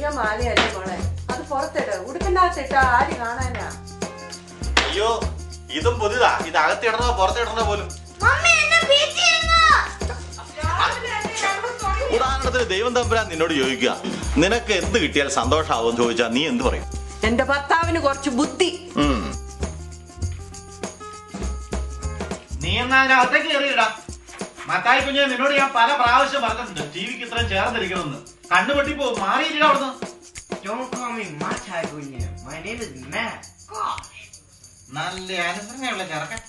പുതിയ മാലയല്ലേ മോളെ, അത് പുറത്തിട്ട് ഉടുപ്പിനകത്തിട്ട ആര് കാണാനാ? അയ്യോ, ഇതും പുതിയതാ. ഇത് അകത്തിടണോ പുറത്തിടണോ പോലും. ഉദാഹരണത്തിന് ദൈവം തമ്പുരാൻ നിന്നോട് ചോദിക്കുക, നിനക്ക് എന്ത് കിട്ടിയാൽ സന്തോഷാവും ചോദിച്ചാ നീ എന്ത് പറയും? എന്റെ ഭർത്താവിന് കുറച്ച് ബുദ്ധി. നീ എന്നാ അതിനകത്തേക്ക് കയറിയിടാ. മത്തായി കുഞ്ഞെ, നിന്നോട് ഞാൻ പല പ്രാവശ്യം പറഞ്ഞിട്ടുണ്ട് ടിവിക്ക് ഇത്രയും ചേർന്നിരിക്കണമെന്ന്. കണ്ണുപൊട്ടിപ്പോ മാറിയില്ല അവിടുന്ന്. നല്ല അനുസരണയുള്ള ചെറുക്കൻ.